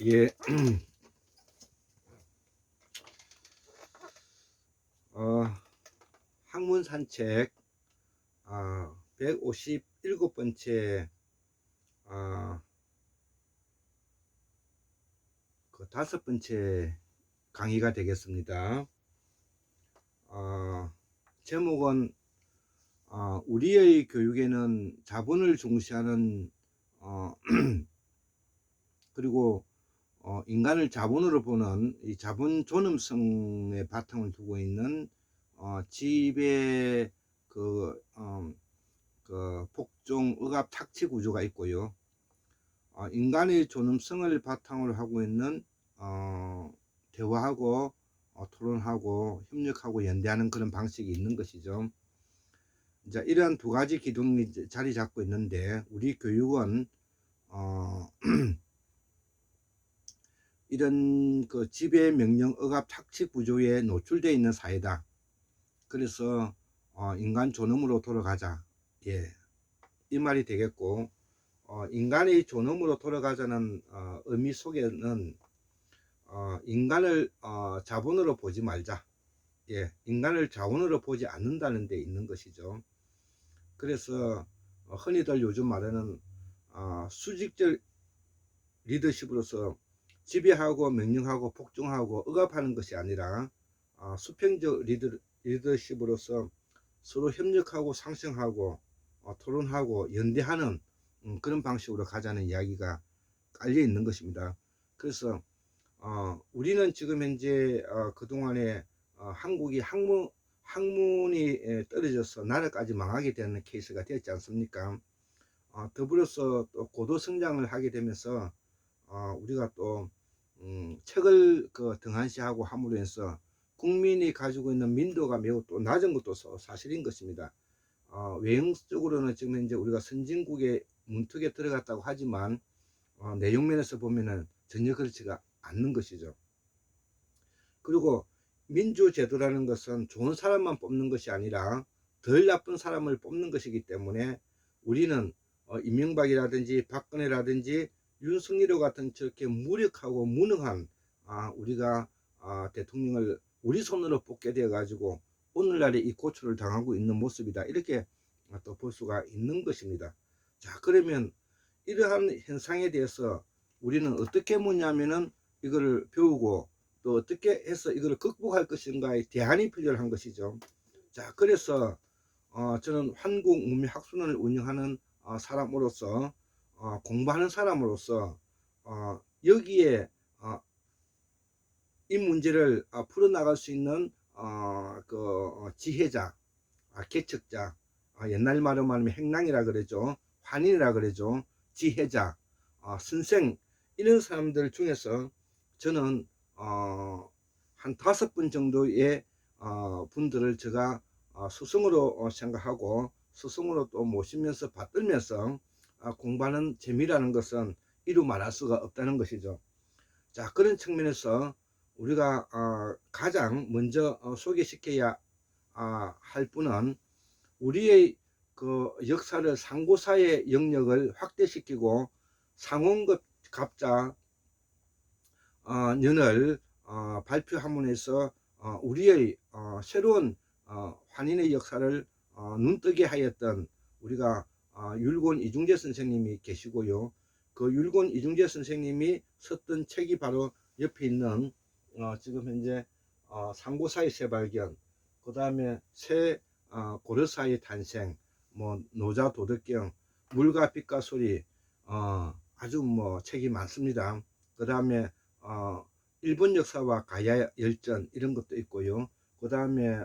예, 학문 산책 157번째 그 5번째 강의가 되겠습니다. 제목은 우리의 교육에는 자본을 중시하는 그리고 인간을 자본으로 보는 이 자본 존엄성의 바탕을 두고 있는 지배 그 복종 억압 착취 구조가 있고요. 인간의 존엄성을 바탕으로 하고 있는 대화하고 토론하고 협력하고 연대하는 그런 방식이 있는 것이죠. 이제 이러한 두 가지 기둥이 자리 잡고 있는데 우리 교육은 이런 그 지배 명령 억압 착취 구조에 노출되어 있는 사회다. 그래서 인간 존엄으로 돌아가자. 예, 이 말이 되겠고, 인간의 존엄으로 돌아가자는 의미 속에는 인간을 자본으로 보지 말자. 예, 인간을 자본으로 보지 않는다는 데 있는 것이죠. 그래서 흔히들 요즘 말하는 수직적 리더십으로서 지배하고 명령하고 복종하고 억압하는 것이 아니라 수평적 리더십으로서 서로 협력하고 상생하고 토론하고 연대하는 그런 방식으로 가자는 이야기가 깔려 있는 것입니다. 그래서 우리는 지금 현재 그동안에 한국이 학문이 떨어져서 나라까지 망하게 되는 케이스가 되었지 않습니까? 더불어서 또 고도 성장을 하게 되면서 우리가 또 책을 등한시하고 함으로 해서 국민이 가지고 있는 민도가 매우 또 낮은 것도 사실인 것입니다. 외형적으로는 지금 현재 우리가 선진국의 문턱에 들어갔다고 하지만 내용면에서 보면은 전혀 그렇지가 않는 것이죠. 그리고 민주제도라는 것은 좋은 사람만 뽑는 것이 아니라 덜 나쁜 사람을 뽑는 것이기 때문에 우리는 이명박이라든지 박근혜라든지 윤석열 같은 저렇게 무력하고 무능한 우리가 대통령을 우리 손으로 뽑게 되어 가지고 오늘날에 이 고초를 당하고 있는 모습이다, 이렇게 또 볼 수가 있는 것입니다. 자, 그러면 이러한 현상에 대해서 우리는 어떻게 보냐면은 이거를 배우고 또 어떻게 해서 이걸 극복할 것인가에 대안이 필요한 것이죠. 자, 그래서 저는 한국문명학술원을 운영하는 사람으로서 공부하는 사람으로서 여기에 이 문제를 풀어나갈 수 있는 지혜자, 개척자, 옛날 말로 말하면 행랑이라 그러죠. 환인이라 그러죠. 지혜자, 선생, 이런 사람들 중에서 저는 한 5분 정도의 분들을 제가 스승으로 생각하고 스승으로 또 모시면서 받들면서 공부하는 재미라는 것은 이루 말할 수가 없다는 것이죠. 자, 그런 측면에서 우리가 가장 먼저 소개시켜야 할 분은 우리의 그 역사를 상고사의 영역을 확대시키고 상원급갑자 년을 발표함으로써 우리의 새로운 환인의 역사를 눈뜨게 하였던 우리가 율곤 이중재 선생님이 계시고요. 그 율곤 이중재 선생님이 썼던 책이 바로 옆에 있는 지금 현재 상고사의 새발견, 그 다음에 새 고려사의 탄생, 뭐 노자 도덕경, 물과 빛과 소리, 아주 뭐 책이 많습니다. 그 다음에 일본 역사와 가야 열전, 이런 것도 있고요. 그 다음에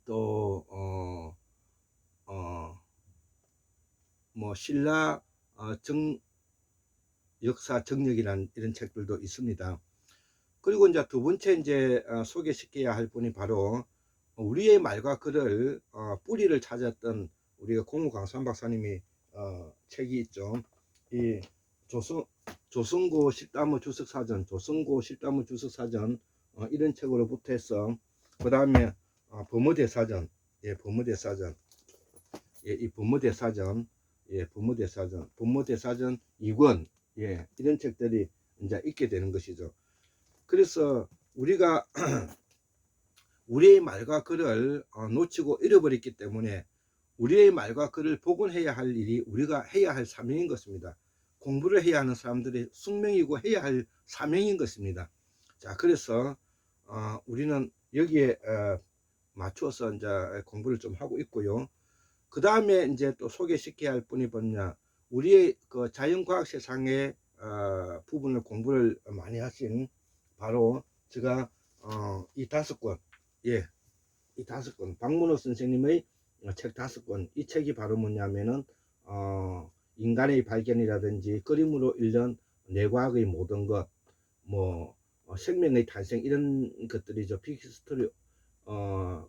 또 뭐 신라 역사 정력이라는 이런 책들도 있습니다. 그리고 이제 두 번째 이제 소개시켜야 할 분이 바로 우리의 말과 글을 뿌리를 찾았던 우리가 공우강산 박사님이 책이 있죠. 이 조선고 십다무 주석사전, 조선고 십다무 주석사전, 이런 책으로부터 해서 그 다음에 범어대사전, 예, 범어대사전, 예, 이 법무대사전, 예, 법무대사전 2권, 예, 이런 책들이 이제 있게 되는 것이죠. 그래서 우리가 우리의 말과 글을 놓치고 잃어버렸기 때문에 우리의 말과 글을 복원해야 할 일이 우리가 해야 할 사명인 것입니다. 공부를 해야 하는 사람들의 숙명이고 해야 할 사명인 것입니다. 자, 그래서 우리는 여기에 맞춰서 이제 공부를 좀 하고 있고요. 그 다음에 이제 또 소개시켜야 할 분이 뭐냐, 우리의 그 자연과학 세상의 부분을 공부를 많이 하신 바로 제가 이 5권, 예, 이 5권 박문호 선생님의 책 5권, 이 책이 바로 뭐냐면은 인간의 발견이라든지 그림으로 읽는 뇌과학의 모든 것, 뭐 생명의 탄생, 이런 것들이죠. 픽스토리,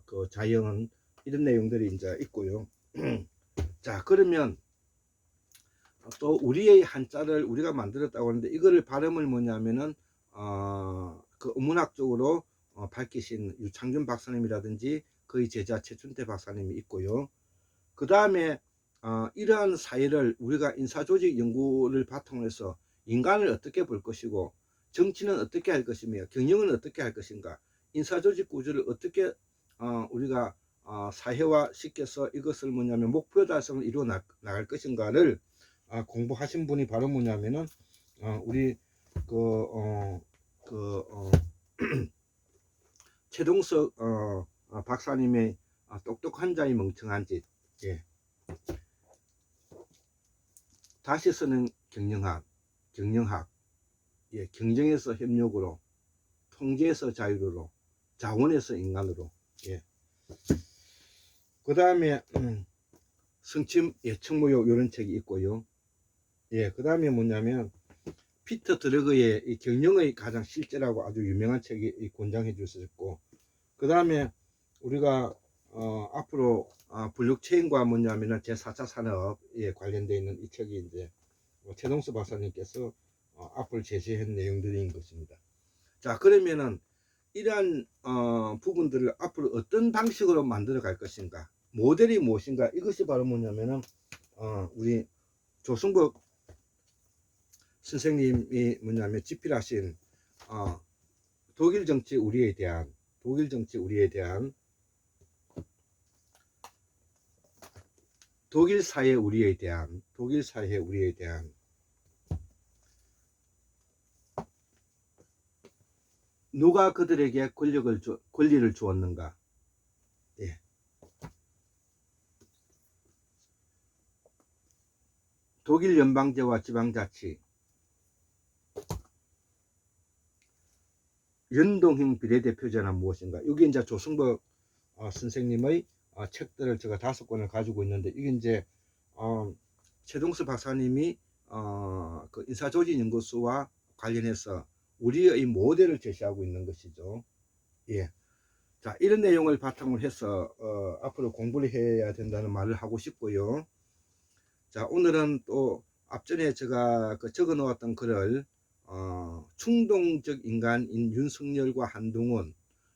그 자연, 이런 내용들이 이제 있고요. 자, 그러면 또 우리의 한자를 우리가 만들었다고 하는데, 이거를 발음을 뭐냐면은 그 어문학적으로 밝히신 유창균 박사님이라든지 그의 제자 최춘태 박사님이 있고요. 그 다음에 이러한 사회를 우리가 인사조직 연구를 바탕으로 해서 인간을 어떻게 볼 것이고, 정치는 어떻게 할 것이며, 경영은 어떻게 할 것인가, 인사조직 구조를 어떻게 우리가 사회화 시켜서 이것을 뭐냐면 목표 달성을 이루어 나갈 것인가를 공부하신 분이 바로 뭐냐면은 우리 최동석 박사님의 똑똑한 자의 멍청한 짓, 예. 다시 쓰는 경영학, 예, 경쟁에서 협력으로, 통제에서 자유로, 자원에서 인간으로, 예. 그 다음에 성침 예측무효, 이런 책이 있고요. 예, 그 다음에 뭐냐면 피터 드러그의 이 경영의 가장 실제라고 아주 유명한 책이 권장해 주셨고, 그 다음에 우리가 앞으로 블록체인과 뭐냐면은 제4차 산업에 관련되어 있는 이 책이 이제 최동수 박사님께서 앞으로 제시한 내용들인 것입니다. 자, 그러면은 이러한 부분들을 앞으로 어떤 방식으로 만들어 갈 것인가, 모델이 무엇인가, 이것이 바로 뭐냐면은 우리 조승복 선생님이 뭐냐면 집필하신 독일 정치 우리에 대한, 독일 사회 우리에 대한 누가 그들에게 권리를 주었는가, 예. 독일 연방제와 지방자치, 연동형 비례대표제는 무엇인가, 이게 이제 조승복 선생님의 책들을 제가 5권을 가지고 있는데, 이게 이제 최동수 박사님이 그 인사조직연구소와 관련해서 우리의 모델을 제시하고 있는 것이죠. 예. 자, 이런 내용을 바탕으로 해서 앞으로 공부를 해야 된다는 말을 하고 싶고요. 자, 오늘은 또 앞전에 제가 적어 놓았던 글을 충동적 인간인 윤석열과 한동훈,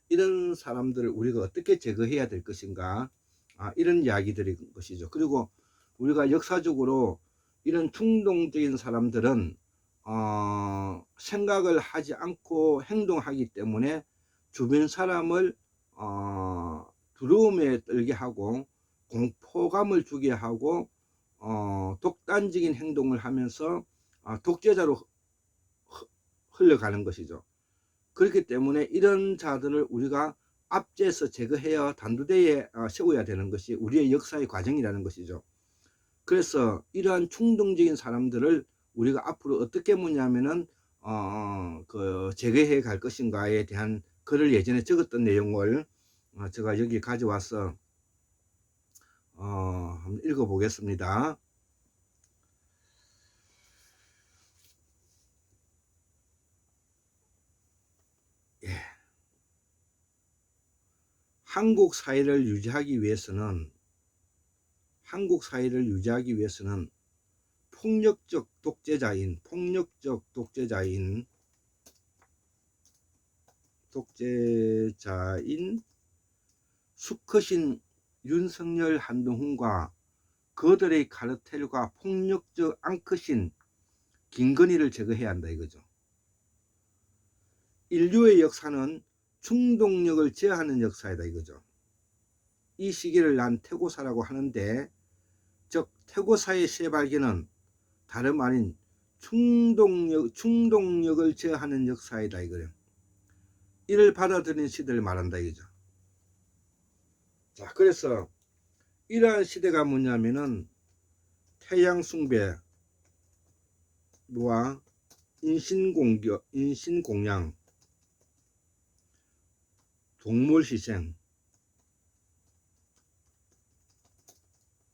이런 사람들을 우리가 어떻게 제거해야 될 것인가, 이런 이야기들인 것이죠. 그리고 우리가 역사적으로 이런 충동적인 사람들은 생각을 하지 않고 행동하기 때문에 주변 사람을 두려움에 떨게 하고 공포감을 주게 하고 독단적인 행동을 하면서 독재자로 흘러가는 것이죠. 그렇기 때문에 이런 자들을 우리가 압제해서 제거해야 단두대에 세워야 되는 것이 우리의 역사의 과정이라는 것이죠. 그래서 이러한 충동적인 사람들을 우리가 앞으로 어떻게 뭐냐면은 그 제거해 갈 것인가에 대한 글을 예전에 적었던 내용을 제가 여기 가져와서 한번 읽어 보겠습니다. 예. 한국 사회를 유지하기 위해서는 폭력적 독재자인 수컷인 윤석열, 한동훈과 그들의 카르텔과 폭력적 앙크신 김건희를 제거해야 한다 이거죠. 인류의 역사는 충동력을 제어하는 역사이다 이거죠. 이 시기를 난 태고사라고 하는데, 즉 태고사의 쇠발견은 다름 아닌 충동력을 제어하는 역사이다 이거예요. 이를 받아들인 시대를 말한다 이거죠. 자, 그래서 이러한 시대가 뭐냐면은 태양 숭배와 인신공양, 동물 희생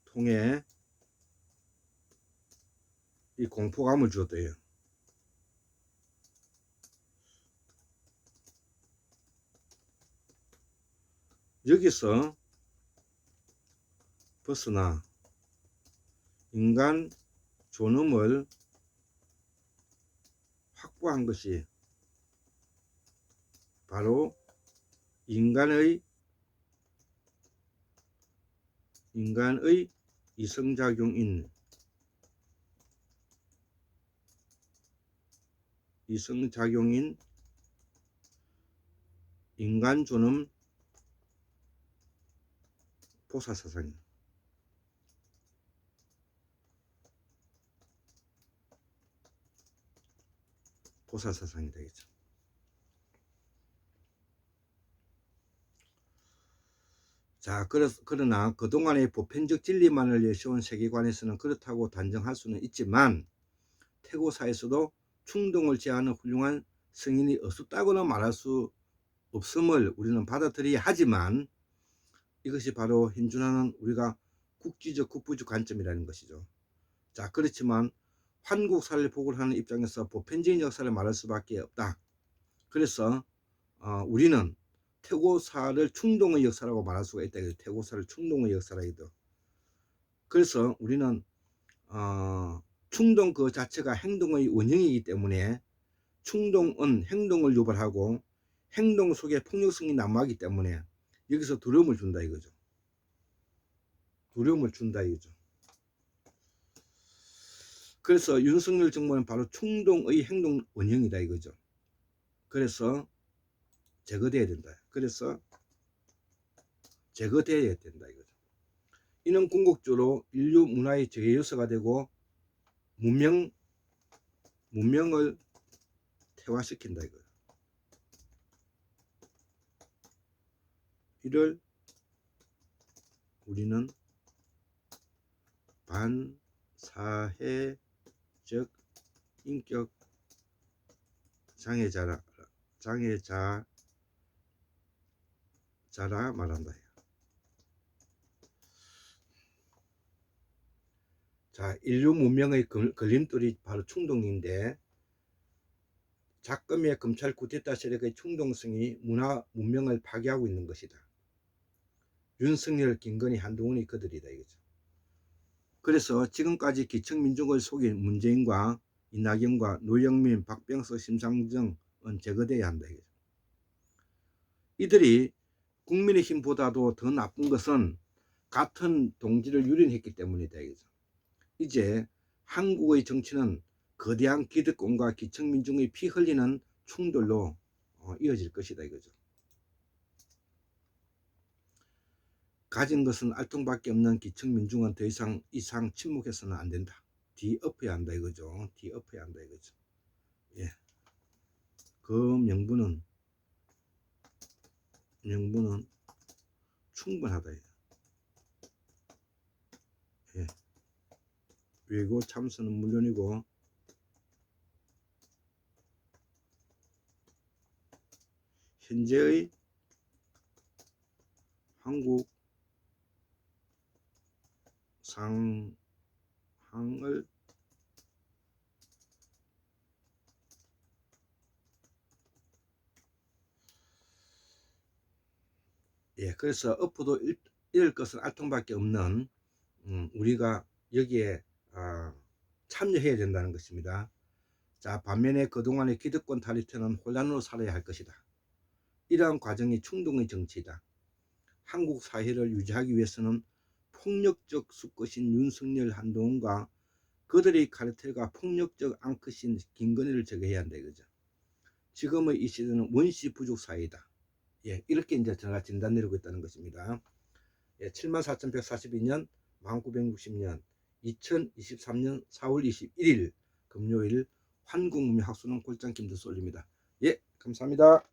통해 이 공포감을 주었대요. 여기서 벗어나 인간 존엄을 확보한 것이 바로 인간의 이성작용인 인간 존엄 보사사상입니다. 보사사상이 되겠죠. 자, 그러나 그동안의 보편적 진리만을 내세운 세계관에서는 그렇다고 단정할 수는 있지만, 태고사에서도 충동을 제어하는 훌륭한 성인이 없었다고는 말할 수 없음을 우리는 받아들여야 하지만, 이것이 바로 현존하는 우리가 국지적 국부적 관점이라는 것이죠. 자, 그렇지만 한국사를 보고를 하는 입장에서 보편적인 역사를 말할 수밖에 없다. 그래서 우리는 태고사를 충동의 역사라고 말할 수가 있다. 태고사를 충동의 역사라기도. 그래서 우리는 충동 그 자체가 행동의 원형이기 때문에 충동은 행동을 유발하고 행동 속에 폭력성이 남아있기 때문에 여기서 두려움을 준다 이거죠. 두려움을 준다 이거죠. 그래서 윤석열 정부는 바로 충동의 행동 원형이다 이거죠. 그래서 제거돼야 된다. 그래서 제거돼야 된다 이거죠. 이는 궁극적으로 인류 문화의 제요소가 되고 문명을 퇴화시킨다 이거죠. 이를 우리는 반사회적 인격 장애자라 말한다. 자, 인류 문명의 걸림돌이 바로 충동인데, 작금의 검찰 쿠데타 세력의 충동성이 문명을 파괴하고 있는 것이다. 윤석열, 김건희, 한동훈이 그들이다 이거죠. 그래서 지금까지 기층민중을 속인 문재인과 이낙연과 노영민, 박병석, 심상정은 제거돼야 한다 이거죠. 이들이 국민의힘보다도 더 나쁜 것은 같은 동지를 유린했기 때문이다 이거죠. 이제 한국의 정치는 거대한 기득권과 기층민중의 피 흘리는 충돌로 이어질 것이다 이거죠. 가진 것은 알통밖에 없는 기층민중은 더 이상 침묵해서는 안 된다. 뒤엎어야 한다 이거죠. 뒤엎어야 한다 이거죠. 예. 그 명분은 충분하다. 예. 외고 참선은 물론이고 현재의 한국 상황을 그래서 엎어도 잃을 것은 알통밖에 없는 우리가 여기에 참여해야 된다는 것입니다. 자, 반면에 그동안의 기득권 탈의태는 혼란으로 살아야 할 것이다. 이러한 과정이 충동의 정치이다. 한국 사회를 유지하기 위해서는 폭력적 수컷인 윤석열, 한동훈과 그들의 카르텔과 폭력적 앙컷인 김건희를 제거해야 한다 이거죠. 지금의 이 시대는 원시 부족 사회이다. 예, 이렇게 이제 제가 진단 내리고 있다는 것입니다. 예, 74,142년 1960년 2023년 4월 21일 금요일 한국문명학술은 골장 김두솔입니다. 예, 감사합니다.